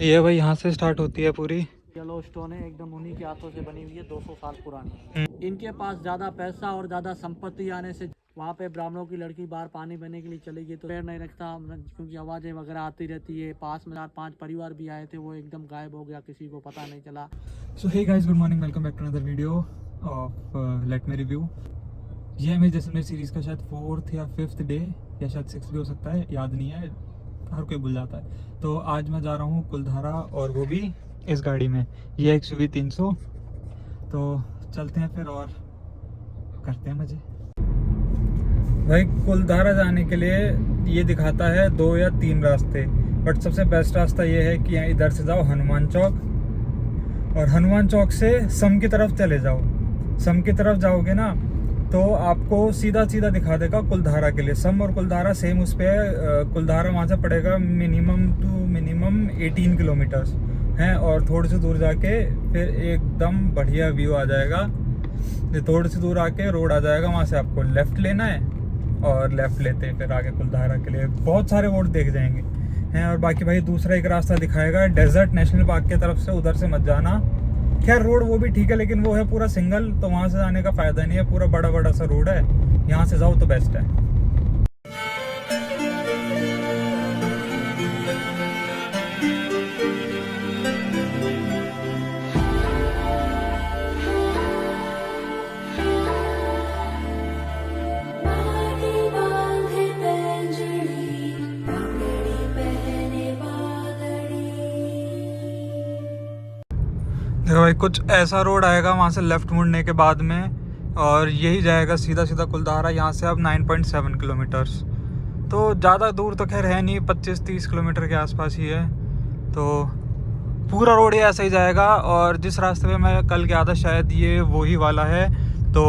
ये भाई यहाँ से स्टार्ट होती है पूरी। येलो स्टोन है, एकदम उन्हीं के हाथों से बनी हुई है, 200 साल पुरानी। इनके पास ज़्यादा पैसा और ज़्यादा संपत्ति आने से वहाँ पे ब्राह्मणों की लड़की बाहर पानी भरने के लिए चली गई तो पैर नहीं रखता, क्योंकि आवाज़ें वगैरह आती रहती है। पास में 4-5 परिवार भी आए थे, वो एकदम गायब हो गया, किसी को पता नहीं चला। So hey guys, good morning, welcome back to another video of let me review. ये है मेरी जैसलमेर सीरीज़ का शायद 4th या 5th डे, या शायद 6th भी हो सकता है, याद नहीं है, हर कोई भूल जाता है। तो आज मैं जा रहा हूँ कुलधारा, और वो भी इस गाड़ी में, ये XUV 300। तो चलते हैं फिर और करते हैं मज़े। भाई कुलधारा जाने के लिए ये दिखाता है 2 या 3 रास्ते, बट सबसे बेस्ट रास्ता ये है कि इधर से जाओ हनुमान चौक, और हनुमान चौक से सम की तरफ चले जाओ। सम की तरफ जाओगे ना तो आपको सीधा सीधा दिखा देगा कुलधारा के लिए। सम और कुलधारा सेम उस पर, कुलधारा वहाँ से पड़ेगा मिनिमम 18 किलोमीटर्स हैं, और थोड़ी सी दूर जाके फिर एकदम बढ़िया व्यू आ जाएगा। थोड़ी सी दूर आके रोड आ जाएगा, वहाँ से आपको लेफ़्ट लेना है, और लेफ़्ट लेते फिर आगे कुलधारा के लिए बहुत सारे रोड देख जाएंगे हैं। और बाकी भाई दूसरा एक रास्ता दिखाएगा डेजर्ट नेशनल पार्क की तरफ से, उधर से मत जाना। खैर रोड वो भी ठीक है, लेकिन वो है पूरा सिंगल, तो वहाँ से जाने का फ़ायदा नहीं है। पूरा बड़ा बड़ा सा रोड है, यहाँ से जाओ तो बेस्ट है। देखो भाई, कुछ ऐसा रोड आएगा वहाँ से लेफ़्ट मुड़ने के बाद में, और यही जाएगा सीधा सीधा कुलधारा। यहाँ से अब 9.7 किलोमीटर्स, तो ज़्यादा दूर तो खैर है नहीं, 25-30 किलोमीटर के आसपास ही है। तो पूरा रोड ही ऐसा ही जाएगा, और जिस रास्ते पे मैं कल गया था शायद ये वही वाला है। तो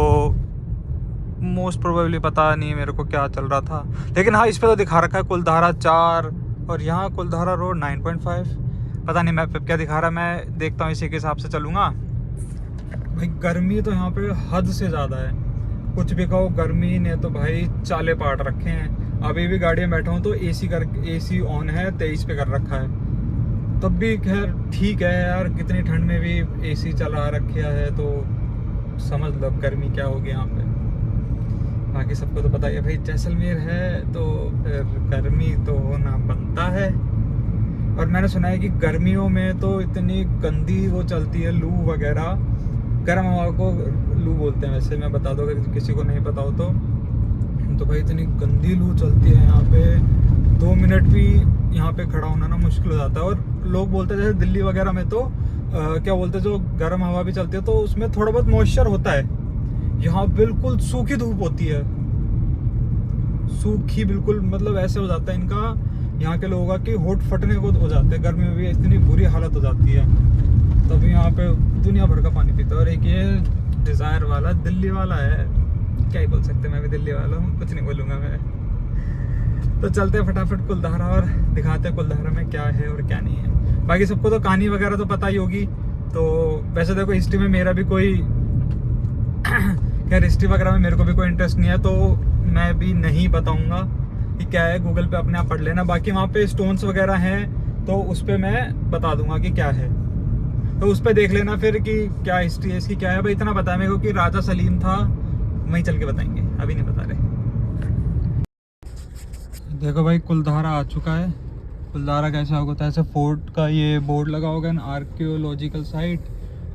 मोस्ट प्रोबेबली पता नहीं मेरे को क्या चल रहा था, लेकिन हाँ इस पर तो दिखा रखा है कुलधारा 4, और यहाँ कुलधारा रोड 9.5। पता नहीं मैप पे क्या दिखा रहा है, मैं देखता हूँ, इसी के हिसाब से चलूँगा। भाई गर्मी तो यहाँ पे हद से ज़्यादा है, कुछ भी कहो, गर्मी ने तो भाई चाले पाट रखे हैं। अभी भी गाड़ी में बैठा हूँ तो AC ऑन है, 23 पे कर रखा है, तब भी खैर ठीक है यार। कितनी ठंड में भी AC चला रखा है, तो समझ लो गर्मी क्या होगी यहाँ पे। बाकी सबको तो पता ही है भाई, जैसलमेर है तो फिर गर्मी तो होना बनता है। और मैंने सुना है कि गर्मियों में तो इतनी गंदी वो चलती है लू वगैरह, गर्म हवा को लू बोलते हैं वैसे, मैं बता दूँ अगर किसी को नहीं पता हो तो भाई इतनी गंदी लू चलती है यहाँ पे, 2 मिनट भी यहाँ पे खड़ा होना ना मुश्किल हो जाता है। और लोग बोलते हैं जैसे दिल्ली वगैरह में तो क्या बोलते हैं, जो गर्म हवा भी चलती है तो उसमें थोड़ा बहुत मॉइस्चर होता है। यहाँ बिल्कुल सूखी धूप होती है, सूखी बिल्कुल, मतलब ऐसे हो जाता है इनका, यहाँ के लोगों का कि होठ फटने को हो जाते हैं, गर्मी में भी इतनी बुरी हालत हो जाती है। तभी यहाँ पे दुनिया भर का पानी पीता है। और एक ये डिज़ायर वाला दिल्ली वाला है, क्या ही बोल सकते हैं, मैं भी दिल्ली वाला हूँ, कुछ नहीं बोलूँगा मैं। तो चलते हैं फटाफट कुलधारा और दिखाते हैं कुलधारा में क्या है और क्या नहीं है। बाकी सबको तो कहानी वगैरह तो पता ही होगी। तो वैसे देखो हिस्ट्री में मेरा भी कोई खैर हिस्ट्री वगैरह में मेरे को भी कोई इंटरेस्ट नहीं है, तो मैं भी नहीं बताऊँगा कि क्या है, गूगल पे अपने आप पढ़ लेना। बाकी वहाँ पे स्टोन्स वगैरह हैं तो उस पर मैं बता दूंगा कि क्या है, तो उस पर देख लेना फिर कि क्या हिस्ट्री है इसकी, क्या है। भाई इतना पता है मेरे को कि राजा सलीम था, वहीं चल के बताएंगे, अभी नहीं बता रहे। देखो भाई कुलधारा आ चुका है। कुलधारा कैसा होता है, ऐसे फोर्ट का ये बोर्ड लगा होगा ना, आर्कियोलॉजिकल साइट,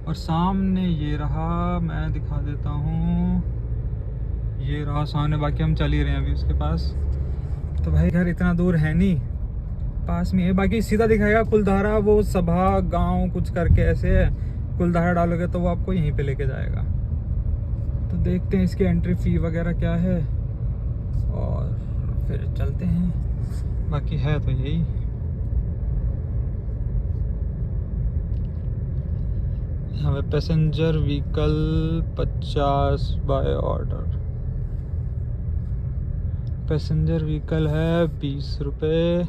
और सामने ये रहा, मैं दिखा देता हूँ, ये रहा सामने। बाकी हम चल ही रहे हैं अभी उसके पास, तो भाई घर इतना दूर है नहीं, पास में है। बाकी सीधा दिखाएगा कुलधारा, वो सभा गांव कुछ करके ऐसे है, कुलधारा डालोगे तो वो आपको यहीं पे लेके जाएगा। तो देखते हैं इसकी एंट्री फ़ी वगैरह क्या है, और फिर चलते हैं। बाकी है तो यही, हमें passenger vehicle 50 by order, passenger vehicle है 20 रुपये।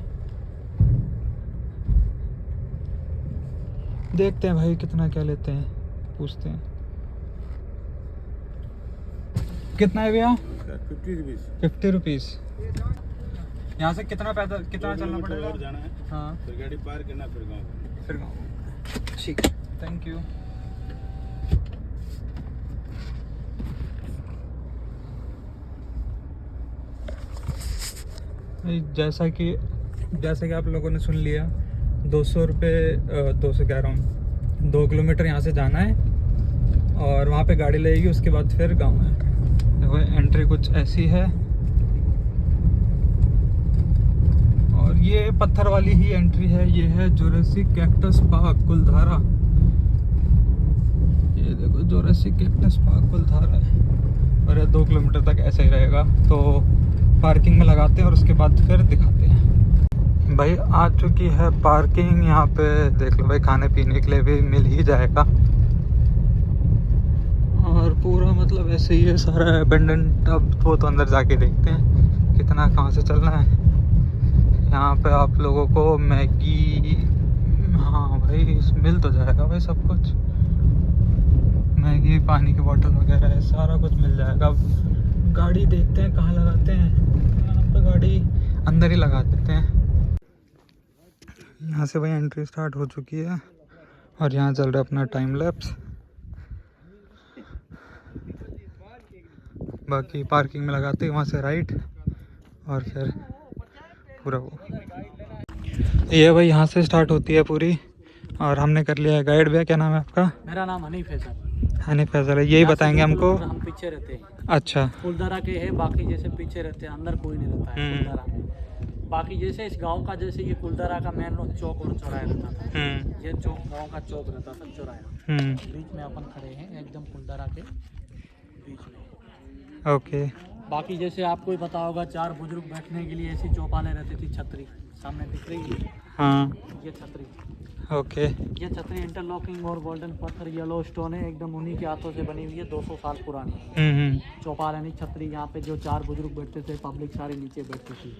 देखते हैं भाई कितना क्या लेते हैं, पूछते हैं। कितना है भैया? 50 रुपीज़। यहाँ से कितना पैदल कितना चलना पड़ेगा? और जाना है, हाँ फिर गाड़ी पार करना, फिर गाँव। फिर गाँव। ठीक, थैंक यू। जैसा कि आप लोगों ने सुन लिया, 200 रुपये 200 कह रहा हूँ, 2 किलोमीटर यहाँ से जाना है और वहाँ पे गाड़ी लगेगी, उसके बाद फिर गांव है। देखो एंट्री कुछ ऐसी है और ये पत्थर वाली ही एंट्री है। ये है जोरासिक कैक्टस पार्क कुलधारा। ये देखो जोरासिक कैक्टस पार्क कुलधारा है और ये 2 किलोमीटर तक ऐसे ही रहेगा। तो पार्किंग में लगाते हैं और उसके बाद फिर दिखाते हैं। भाई आ चुकी है पार्किंग। यहाँ पे देख लो भाई, खाने पीने के लिए भी मिल ही जाएगा और पूरा मतलब ऐसे ही है सारा अबेंडन। अब वो तो अंदर जाके देखते हैं कितना कहाँ से चलना है। यहाँ पे आप लोगों को मैगी, हाँ भाई मिल तो जाएगा भाई सब कुछ, मैगी, पानी की बोतल वगैरह है, सारा कुछ मिल जाएगा। अब गाड़ी देखते हैं कहाँ लगाते हैं। यहाँ पे गाड़ी अंदर ही लगा देते हैं। यहाँ से भाई एंट्री स्टार्ट हो चुकी है और यहाँ चल रहा है अपना टाइम लैप्स। बाकी पार्किंग में लगाते हैं, वहाँ से राइट और फिर पूरा वो ये भाई यहाँ से स्टार्ट होती है पूरी। और हमने कर लिया है गाइड। भैया क्या नाम है आपका? मेरा नाम हनीफ है सर। हनीफ फैसल है, यही बताएंगे हमको। हम पीछे रहते हैं। अच्छा, कुलधारा के है, बाकी जैसे पीछे रहते हैं, अंदर कोई नहीं रहता है कुलधारा में। बाकी जैसे इस गांव का, जैसे ये कुलधारा का मेन चौक और चौराहा रहता था। ये चौक गांव का चौक रहता था, चौराहा। बीच में अपन खड़े हैं एकदम कुलधारा के बीच में। ओके। बाकी जैसे आपको ही पता होगा, 4 बुजुर्ग बैठने के लिए ऐसी चौपालें रहती थी। छतरी सामने दिख रही है, हाँ ये छतरी। ओके। ये छतरी इंटरलॉकिंग और गोल्डन पत्थर येलो स्टोन है, एकदम उन्हीं के हाथों से बनी हुई है, 200 साल पुरानी। चौपाल यानी छतरी। यहाँ पे जो 4 बुजुर्ग बैठते थे, पब्लिक सारी नीचे बैठती थी।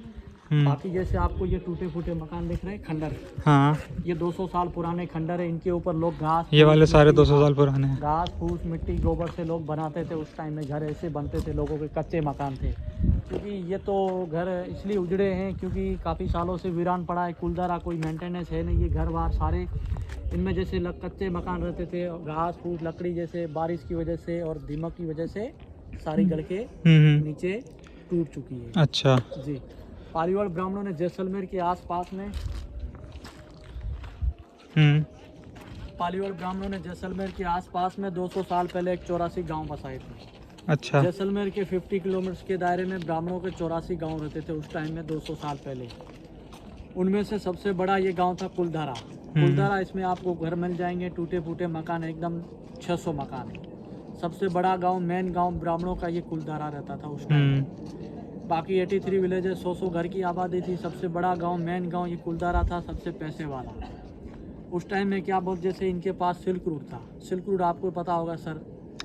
बाकी जैसे आपको ये टूटे फूटे मकान दिख रहे हैं, खंडर, हाँ ये 200 साल पुराने खंडर है। इनके ऊपर लोग घास, ये वाले सारे 200 साल पुराने हैं। घास फूस मिट्टी गोबर से लोग बनाते थे। उस टाइम में घर ऐसे बनते थे, लोगों के कच्चे मकान थे। क्योंकि ये तो घर इसलिए उजड़े हैं क्योंकि काफ़ी सालों से वीरान पड़ा है कुलधारा, कोई मेंटेनेंस है नहीं। ये घर बार सारे इनमें जैसे कच्चे मकान रहते थे, घास फूस लकड़ी जैसे बारिश की वजह से और दीमक की वजह से सारी गल के नीचे टूट चुकी है। अच्छा जी। पालीवाल ब्राह्मणों ने जैसलमेर के आसपास में पालीवाल ब्राह्मणों ने जैसलमेर के आसपास में 200 साल पहले एक 84 गांव बसाए थे। अच्छा। जैसलमेर के 50 किलोमीटर के दायरे में ब्राह्मणों के 84 गांव रहते थे उस टाइम में, 200 साल पहले। उनमें से सबसे बड़ा ये गांव था कुलधारा। कुलधारा, इसमें आपको घर मिल जाएंगे, टूटे फूटे मकान, एकदम 600 मकान है। सबसे बड़ा गांव, मेन गांव ब्राह्मणों का ये कुलधारा रहता था उस टाइम। बाकी 83 विलेजेस, 100 घर की आबादी थी। सबसे बड़ा गांव, मेन गांव ये कुलधारा था, सबसे पैसे वाला। उस टाइम में क्या बोलते, जैसे इनके पास सिल्क रूट था। सिल्क रूट आपको पता होगा सर,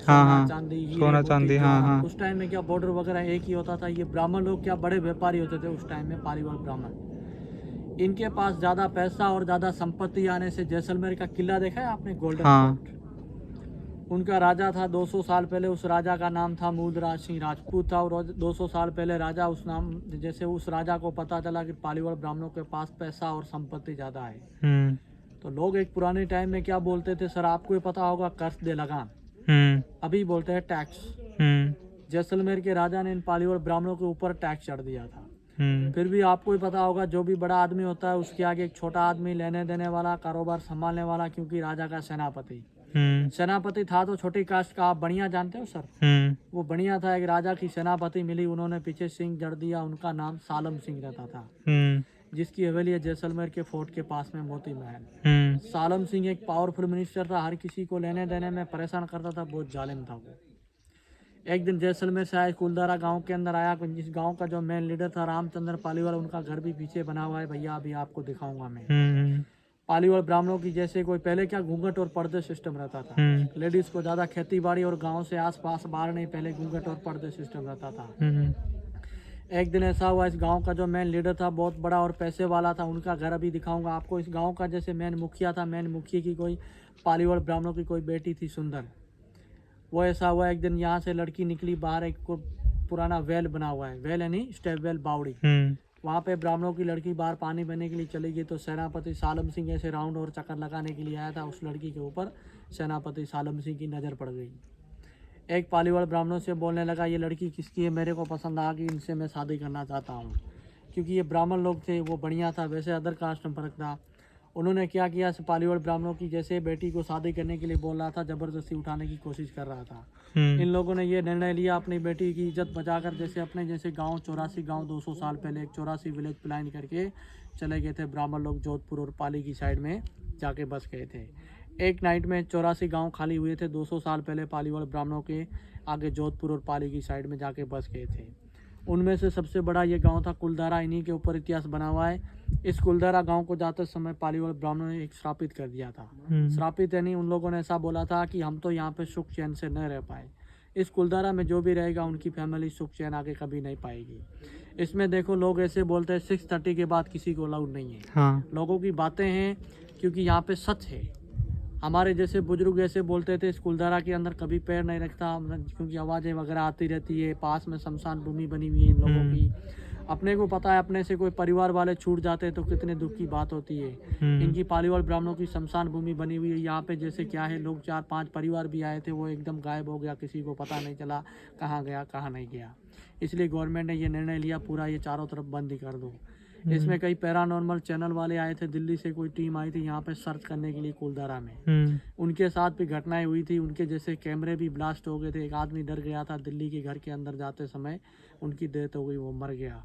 हाँ, चांदी, सोना चांदी, हाँ। उस टाइम में क्या बॉर्डर वगैरह एक ही होता था। ये ब्राह्मण लोग क्या बड़े व्यापारी होते थे उस टाइम में, पालीवाल ब्राह्मण। इनके पास ज़्यादा पैसा और ज़्यादा संपत्ति आने से, जैसलमेर का किला देखा है आपने, गोल्डन फोर्ट, उनका राजा था 200 साल पहले। उस राजा का नाम था मूलराज सिंह राजपूत था। और 200 साल पहले राजा, उस नाम जैसे उस राजा को पता चला कि पालीवाल ब्राह्मणों के पास पैसा और संपत्ति ज़्यादा है, तो लोग एक पुराने टाइम में क्या बोलते थे सर, आपको ही पता होगा, कर्ज दे लगान, अभी बोलते हैं टैक्स। जैसलमेर के राजा ने इन पालीवाल ब्राह्मणों के ऊपर टैक्स चढ़ दिया था। फिर भी आपको ही पता होगा, जो भी बड़ा आदमी होता है उसके आगे एक छोटा आदमी, लेने देने वाला, कारोबार संभालने वाला, क्योंकि राजा का सेनापति था तो छोटी कास्ट का, आप बढ़िया जानते हो सर। वो बढ़िया था, एक राजा की सेनापति मिली, उन्होंने पीछे सिंह जड़ दिया। उनका नाम सालम सिंह रहता था, जिसकी हवेली है जैसलमेर के फोर्ट के पास में, मोती महल। सालम सिंह एक पावरफुल मिनिस्टर था, हर किसी को लेने देने में परेशान करता था, बहुत जालिम था वो। एक दिन जैसलमेर से आया, कुलधारा गांव के अंदर आया। जिस गांव का जो मेन लीडर था रामचंद्र पालीवाल, उनका घर भी पीछे बना हुआ है भैया, अभी आपको दिखाऊंगा मैं। पालीवाल ब्राह्मणों की जैसे कोई पहले क्या घूंघट और पर्दे सिस्टम रहता था। लेडीज को ज्यादा खेती बाड़ी और गांव से आसपास बाहर नहीं, पहले घूंघट और पर्दे सिस्टम रहता था। एक दिन ऐसा हुआ, इस गांव का जो मेन लीडर था बहुत बड़ा और पैसे वाला था, उनका घर अभी दिखाऊंगा आपको। इस गांव का जैसे मेन मुखिया था, मेन मुखिया की कोई पालीवाल ब्राह्मणों की कोई बेटी थी सुंदर। वो ऐसा हुआ, एक दिन यहाँ से लड़की निकली बाहर, एक पुराना वेल बना हुआ है, वेल यानी स्टेप वेल, बावड़ी, वहाँ पे ब्राह्मणों की लड़की बाहर पानी भरने के लिए चली गई तो सेनापति सालम सिंह ऐसे राउंड और चक्कर लगाने के लिए आया था। उस लड़की के ऊपर सेनापति सालम सिंह की नज़र पड़ गई। एक पालीवाल ब्राह्मणों से बोलने लगा, ये लड़की किसकी है, मेरे को पसंद आ गई, इनसे मैं शादी करना चाहता हूँ। क्योंकि ये ब्राह्मण लोग थे, वो बढ़िया था, वैसे अदर कास्ट में फर्क था। उन्होंने क्या किया, पालीवाल ब्राह्मणों की जैसे बेटी को शादी करने के लिए बोल रहा था, ज़बरदस्ती उठाने की कोशिश कर रहा था। इन लोगों ने ये निर्णय लिया अपनी बेटी की इज्जत बचाकर, जैसे अपने जैसे गांव 84 गांव 200 साल पहले एक 84 विलेज प्लान करके चले गए थे ब्राह्मण लोग। जोधपुर और पाली की साइड में जाके बस गए थे। एक नाइट में 84 गांव खाली हुए थे। 200 साल पहले पालीवाल ब्राह्मणों के आगे जोधपुर और पाली की साइड में जाके बस गए थे। उनमें से सबसे बड़ा ये गांव था कुलधारा। इन्हीं के ऊपर इतिहास बना हुआ है। इस कुलधारा गांव को जाते समय पालीवाल ब्राह्मणों ने एक श्रापित कर दिया था। श्रापित यानी उन लोगों ने ऐसा बोला था कि हम तो यहाँ पे सुख चैन से न रह पाए, इस कुलधारा में जो भी रहेगा उनकी फैमिली सुख चैन आगे कभी नहीं पाएगी। इसमें देखो लोग ऐसे बोलते हैं 6:30 के बाद किसी को अलाउड नहीं है। हाँ। लोगों की बातें हैं, क्योंकि यहाँ पे सच है। हमारे जैसे बुजुर्ग ऐसे बोलते थे, इस कुलधारा के अंदर कभी पैर नहीं रखता, क्योंकि आवाज़ें वगैरह आती रहती है। पास में शमशान भूमि बनी हुई है इन लोगों की। अपने को पता है, अपने से कोई परिवार वाले छूट जाते हैं तो कितने दुख की बात होती है। इनकी पालीवाल ब्राह्मणों की शमशान भूमि बनी हुई है। यहाँ पे जैसे क्या है, लोग 4-5 परिवार भी आए थे, वो एकदम गायब हो गया, किसी को पता नहीं चला कहाँ गया कहाँ नहीं गया। इसलिए गवर्नमेंट ने ये निर्णय लिया, पूरा ये चारों तरफ बंद ही कर दो। इसमें कई पैरानॉर्मल चैनल वाले आए थे, दिल्ली से कोई टीम आई थी यहाँ पे सर्च करने के लिए कुलधारा में। उनके साथ भी घटनाएं हुई थी। उनके जैसे कैमरे भी ब्लास्ट हो गए थे। एक आदमी डर गया था, दिल्ली के घर के अंदर जाते समय उनकी डेथ हो गई, वो मर गया।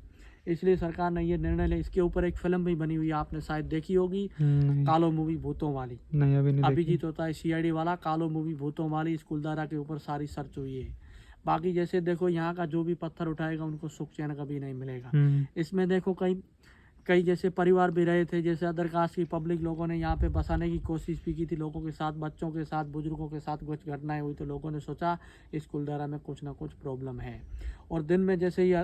इसलिए सरकार ने ये निर्णय लिया। इसके ऊपर एक फिल्म भी बनी हुई है, आपने शायद देखी होगी, कालो मूवी भूतों वाली। नहीं, अभी नहीं। अभिजीत होता है CID वाला। कालो मूवी भूतों वाली, इस कुलधारा के ऊपर सारी सर्च हुई है। बाकी जैसे देखो, यहाँ का जो भी पत्थर उठाएगा उनको सुख चैन कभी नहीं मिलेगा। इसमें देखो कई जैसे परिवार भी रहे थे, जैसे अदर कास्ट की पब्लिक लोगों ने यहाँ पे बसाने की कोशिश भी की थी। लोगों के साथ, बच्चों के साथ, बुजुर्गों के साथ कुछ घटनाएं हुई तो लोगों ने सोचा इस कुलधारा में कुछ ना कुछ प्रॉब्लम है। और दिन में जैसे ये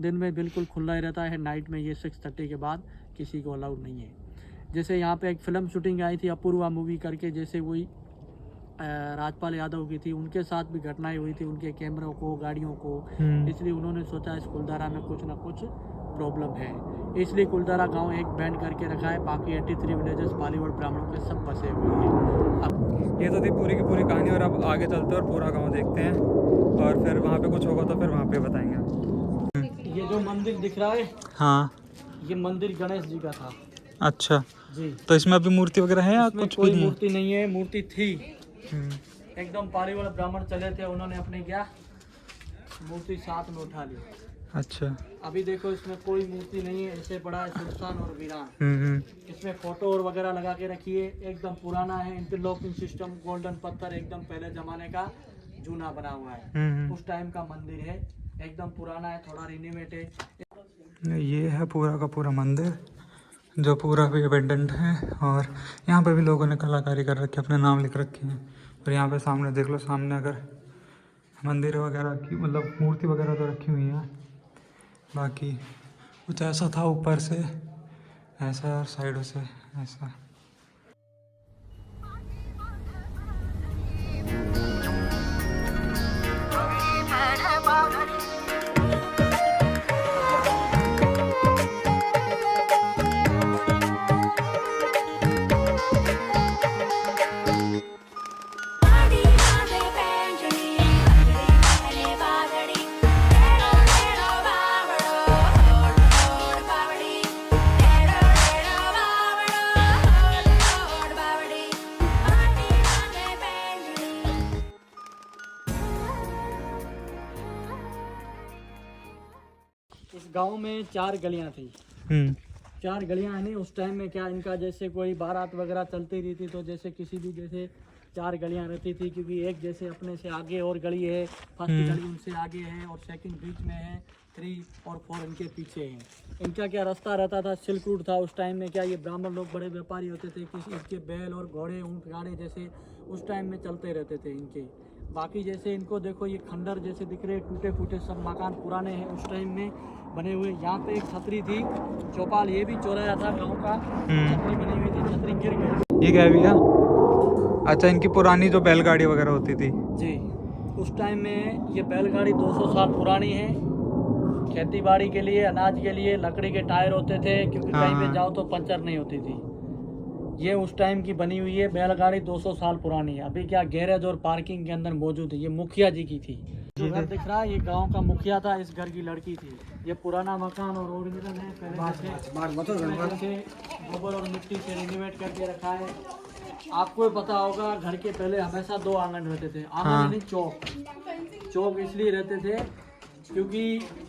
दिन में बिल्कुल खुला ही रहता है, नाइट में ये 6:30 के बाद किसी को अलाउड नहीं है। जैसे यहाँ पे एक फ़िल्म शूटिंग आई थी अपूर्वा मूवी करके, जैसे वही राजपाल यादव की थी, उनके साथ भी घटनाएं हुई थी, उनके कैमरों को, गाड़ियों को। इसलिए उन्होंने सोचा इस कुलधारा में कुछ ना कुछ प्रॉब्लम है, इसलिए कुलधारा गांव एक बैंड करके रखा है। बाकी 83 विलेजेस पालीवाल ब्राह्मणों के सब बसे हुए हैं। अब ये तो थी पूरी की पूरी कहानी, और अब आगे चलते हैं और पूरा गांव देखते हैं, और फिर वहाँ पे कुछ होगा तो फिर वहाँ पे बताएंगे। ये जो मंदिर दिख रहा है, हाँ, ये मंदिर गणेश जी का था। अच्छा जी। तो इसमें अभी मूर्ति वगैरह है या कुछ कोई भी नहीं? मूर्ति नहीं है। मूर्ति थी, एकदम पालीवाल ब्राह्मण चले थे, उन्होंने अपने क्या मूर्ति साथ में उठा ली। अच्छा। अभी देखो इसमें कोई मूर्ति नहीं है, ऐसे पड़ा है सुनसान और वीरान। इसमें फोटो और वगैरह लगा के रखिए। एकदम पुराना है, इंटरलॉकिंग सिस्टम, गोल्डन पत्थर, एकदम पहले जमाने का जूना बना हुआ है। उस टाइम का मंदिर है, एकदम पुराना है, थोड़ा रिनोवेट है। ये है पूरा का पूरा मंदिर, जो पूरा भी अबेंडेंट है, और यहाँ पे भी लोगों ने कलाकारी कर रखी है, अपने नाम लिख रखे हैं। और यहाँ पे सामने देख लो, सामने अगर मंदिर वगैरह की मतलब मूर्ति वगैरह तो रखी हुई है। बाकी कुछ ऐसा था, ऊपर से ऐसा और साइडों से ऐसा। इस गांव में 4 गलियां थी। 4 गलियां नहीं, उस टाइम में क्या इनका जैसे कोई बारात वगैरह चलती रहती तो जैसे किसी भी जैसे 4 गलियां रहती थी, क्योंकि एक जैसे अपने से आगे और गली है, फर्स्ट गली उनसे आगे है, और सेकंड बीच में है, 3 और 4 इनके पीछे हैं। इनका क्या रास्ता रहता था, सिल्क रूट था। उस टाइम में क्या ये ब्राह्मण लोग बड़े व्यापारी होते थे, किसी इसके बैल और घोड़े, ऊँट गाड़े जैसे उस टाइम में चलते रहते थे इनके। बाकी जैसे इनको देखो, ये खंडर जैसे दिख रहे, टूटे फूटे सब मकान पुराने हैं उस टाइम में बने हुए। यहाँ पे एक छतरी थी, चौपाल, ये भी चौराया था गांव का, छतरी बनी हुई थी, छतरी गिर गई। ये क्या है भैया? अच्छा, इनकी पुरानी जो बैलगाड़ी वगैरह होती थी जी, उस टाइम में ये बैलगाड़ी 200 साल पुरानी है। खेती बाड़ी के लिए, अनाज के लिए लकड़ी के टायर होते थे, क्योंकि हाँ, कहीं पे हाँ। जाओ तो पंचर नहीं होती थी। ये उस टाइम की बनी हुई है बैलगाड़ी, 200 साल पुरानी है। अभी क्या गैरेज और पार्किंग के अंदर मौजूद है। ये मुखिया जी की थी। जो घर दिख रहा है ये गांव का मुखिया था, इस घर की लड़की थी। ये पुराना मकान और ओरिजिनल है, पहले से गोबर और मिट्टी से रिनोवेट करके रखा है। आपको पता होगा घर के पहले हमेशा 2 आंगन रहते थे। आंगन हाँ। यानी चौक। चौक इसलिए रहते थे क्योंकि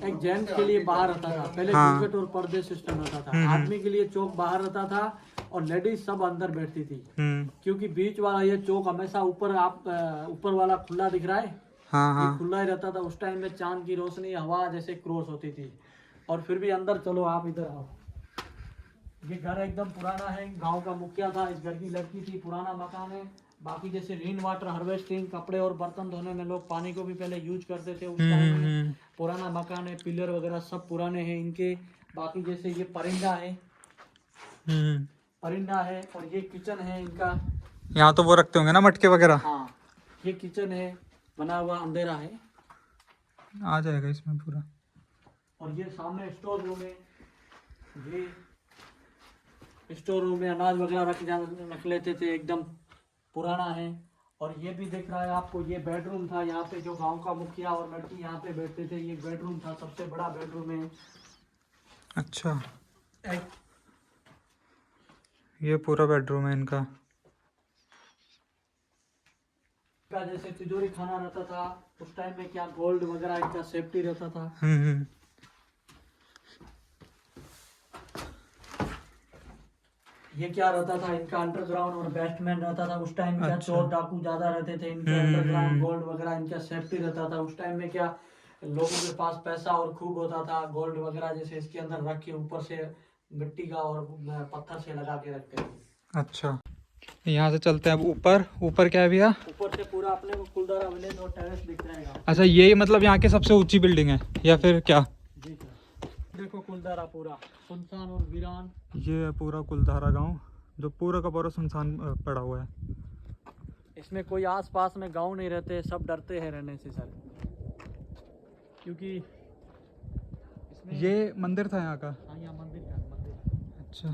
एक जेंट्स के लिए बाहर रहता था पहले, हाँ। घूंघट और पर्दे सिस्टम रहता था। आदमी के लिए चौक बाहर रहता था और लेडीज सब अंदर बैठती थी। क्योंकि बीच वाला ये चौक हमेशा ऊपर, आप ऊपर वाला खुला दिख रहा है, हाँ, ये हाँ। खुला ही रहता था। उस टाइम में चांद की रोशनी हवा जैसे क्रॉस होती थी। और फिर भी अंदर चलो, आप इधर आओ। ये घर एकदम पुराना है, गांव का मुखिया था, इस घर की लड़की थी, पुराना मकान है। बाकी जैसे रेन वाटर हार्वेस्टिंग, कपड़े और बर्तन धोने में लोग पानी को भी पहले यूज करते थे उस टाइम में। पुराना मकान है, पिलर वगैरह सब पुराने हैं इनके। बाकी जैसे ये परिंदा है, परिंदा है, और ये किचन है इनका। यहाँ तो वो रखते होंगे ना मटके वगैरह। हाँ, ये किचन है, बना हुआ अंधेरा है। आ जाएगा इसमें पूरा। और ये सामने स्टोर रूम है। ये स्टोर रूम में अनाज वगैरह रख लेते थे, एकदम पुराना है। और ये भी दिख रहा है आपको, ये बेडरूम था। यहाँ पे जो गांव का मुखिया और लड़की यहाँ पे बैठते थे, ये बेडरूम था, सबसे बड़ा बेडरूम है। अच्छा, एक ये पूरा बेडरूम है इनका। का जैसे तिजोरी खाना रहता था उस टाइम में, क्या गोल्ड वगैरह इनका सेफ्टी रहता था। ये क्या रहता था इनका, अंडरग्राउंड और बेसमेंट रहता था उस टाइम में। क्या अच्छा। चोर डाकू ज्यादा रहते थे, इनके अंडरग्राउंड गोल्ड वगैरह इनका सेफ्टी रहता था उस टाइम में। क्या लोगों के पास पैसा और खूब होता था, गोल्ड वगैरह जैसे इसके अंदर रख के ऊपर से मिट्टी का और पत्थर से लगा के रखते थे। अच्छा, यहाँ से चलते हैं अब ऊपर। ऊपर क्या है भैया? ऊपर से पूरा अपने को कुलधारा विलेज और टेरेस दिख रहेगा। अच्छा, यही मतलब यहाँ की सबसे ऊंची बिल्डिंग है या फिर क्या? जी सर, देखो कुलधारा पूरा सुनसान और वीरान। ये है पूरा कुलधारा गांव, जो पूरा का पूरा सुनसान पड़ा हुआ है। इसमें कोई आसपास में गांव नहीं रहते, सब डरते हैं रहने से सर, क्योंकि इसमें ये मंदिर था यहाँ का? हाँ, यहाँ मंदिर का मंदिर। अच्छा,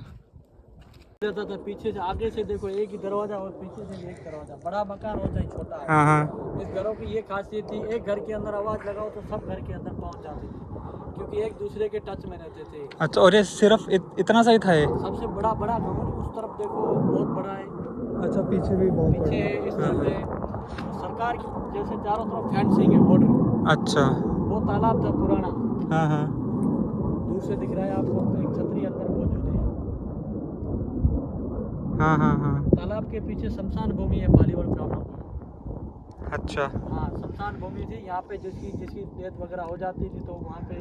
रहता था पीछे से, आगे से देखो एक ही दरवाजा और पीछे से एक दरवाजा। बड़ा मकान हो चाहे छोटा हो, हाँ हाँ। इस घरों की ये खासियत थी, एक घर के अंदर आवाज लगाओ तो सब घर के अंदर पहुंच जाती थी, क्योंकि एक दूसरे के टच में रहते थे। अच्छा, और ये सिर्फ इतना सा ही था ये? सबसे बड़ा बड़ा गाँव उस तरफ देखो, बहुत बड़ा है। अच्छा, पीछे भी बहुत पीछे इस तरफ है सरकार की, जैसे चारों तरफ फेंसिंग है, बॉर्डर। अच्छा। वो तालाब था पुराना, हाँ हाँ। दूर से दिख रहा है आपको, एक छतरी अंदर मौजूद है। हाँ हाँ हाँ। तालाब के पीछे शमशान भूमि है पालीवाल ब्राह्मणों की। अच्छा। हाँ, शमशान भूमि थी। यहाँ पे जिसकी डेथ वगैरह हो जाती थी तो वहाँ पे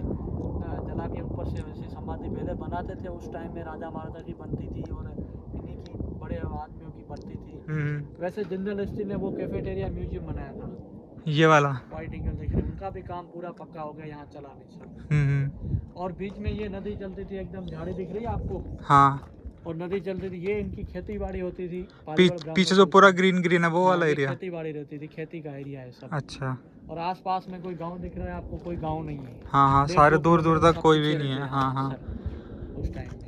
जला के ऊपर से वैसे समाधि पहले बनाते थे। उस टाइम में राजा महाराजा की बनती थी और इन्हीं की बड़े आदमियों की बनती थी। वैसे जनरल स्टील ने वो कैफेटेरिया म्यूजियम बनाया था, ये वाला? वाइट ईगल देख रहे हैं, उनका भी काम पूरा पक्का हो गया, यहाँ चला नहीं सर। और बीच में ये नदी चलती थी, एकदम झाड़ी दिख रही है आपको? हाँ। और नदी चलती थी, ये इनकी खेती बाड़ी होती थी। पीछे जो पूरा ग्रीन ग्रीन है वो वाला एरिया? खेती बाड़ी रहती थी, खेती का एरिया है सब। अच्छा। और आसपास में कोई गांव दिख रहा है आपको? कोई गांव नहीं है। हाँ हाँ, सारे दूर दूर तक सब कोई भी पीछे नहीं रहते है। हैं, हाँ हाँ। सर, उस टाइम में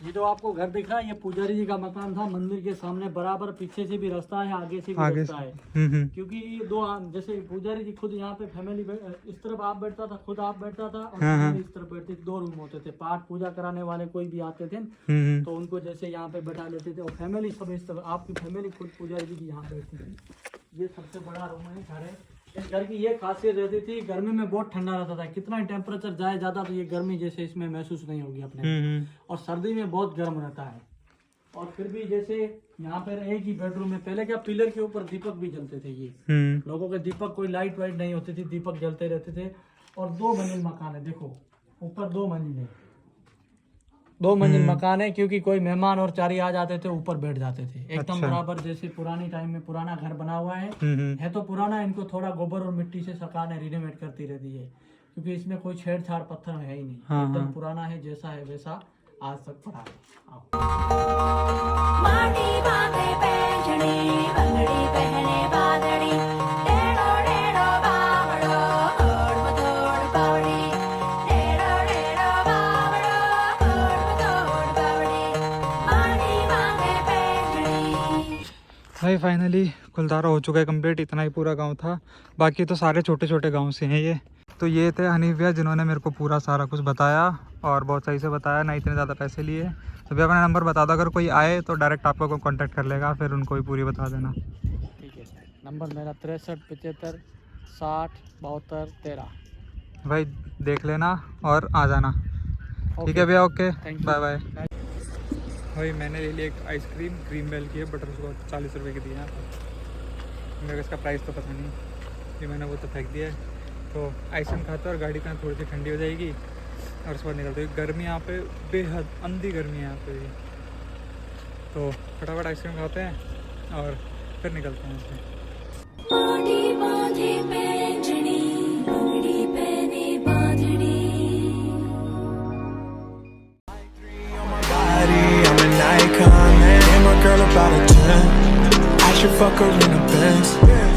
ये जो आपको घर दिख रहा है, ये पुजारी जी का मकान था। मंदिर के सामने बराबर पीछे से भी रास्ता है, आगे से भी रास्ता है। क्योंकि दो जैसे पुजारी जी खुद यहाँ पे फैमिली इस तरफ आप बैठता था, खुद आप बैठता था, और फैमिली इस तरफ बैठती थी। 2 रूम होते थे। पाठ पूजा कराने वाले कोई भी आते थे तो उनको जैसे यहाँ पे बैठा लेते थे, और फैमिली सब इस तरफ, आपकी फैमिली खुद पुजारी जी की यहाँ बैठती थी। ये सबसे बड़ा रूम है, घर है। इस घर की ये खासियत रहती थी, गर्मी में बहुत ठंडा रहता था। कितना ही टेम्परेचर जाए ज़्यादा तो ये गर्मी जैसे इसमें महसूस नहीं होगी अपने। और सर्दी में बहुत गर्म रहता है। और फिर भी जैसे यहाँ पर एक ही बेडरूम में, पहले क्या पिलर के ऊपर दीपक भी जलते थे। ये लोगों के दीपक, कोई लाइट वाइट नहीं होती थी, दीपक जलते रहते थे। और 2 मंजिल मकान है, देखो ऊपर 2 मंजिल है, 2 मंजिल मकान है। क्योंकि कोई मेहमान और चारी आ जाते थे, ऊपर बैठ जाते थे एकदम बराबर, जैसे पुरानी टाइम में पुराना घर बना हुआ है तो पुराना। इनको थोड़ा गोबर और मिट्टी से सरकार ने रिनोवेट करती रहती है, क्योंकि इसमें कोई छेड़छाड़ पत्थर है ही नहीं। एकदम पुराना है, जैसा है वैसा आज तक पड़ा है। माटी बांधे पैंजणे, बंगड़ी पहने बादड़ी, टेढ़ो भाई फाइनली कुलधारा हो चुका है कंप्लीट। इतना ही पूरा गांव था, बाकी तो सारे छोटे छोटे गांव से हैं ये। तो ये थे हनीफ भैया जिन्होंने मेरे को पूरा सारा कुछ बताया और बहुत सही से बताया, ना इतने ज़्यादा पैसे लिए। तो भैया अपना नंबर बता दो, अगर कोई आए तो डायरेक्ट आपको कॉन्टैक्ट कर लेगा, फिर उनको ही पूरी बता देना। ठीक है, नंबर मेरा 63 75 60 72 13। भाई देख लेना और आ जाना। ठीक है भैया, ओके, बाय बाय। भाई मैंने ले लिया एक आइसक्रीम, क्रीम बेल की है, बटर स्कॉच 40 रुपये की दी है यहाँ पर। मेरे को इसका प्राइस तो पता नहीं, ये मैंने वो तो फेंक दिया है। तो आइसक्रीम खाते और गाड़ी का थोड़ी सी ठंडी हो जाएगी और उसके बाद निकलते हैं। गर्मी यहाँ पे बेहद अंधी गर्मी है यहाँ पे भी। तो फटाफट आइसक्रीम खाते हैं और फिर निकलते हैं यहाँ I'm an icon, man. And my girl about a 10. I should fuck her in a Benz.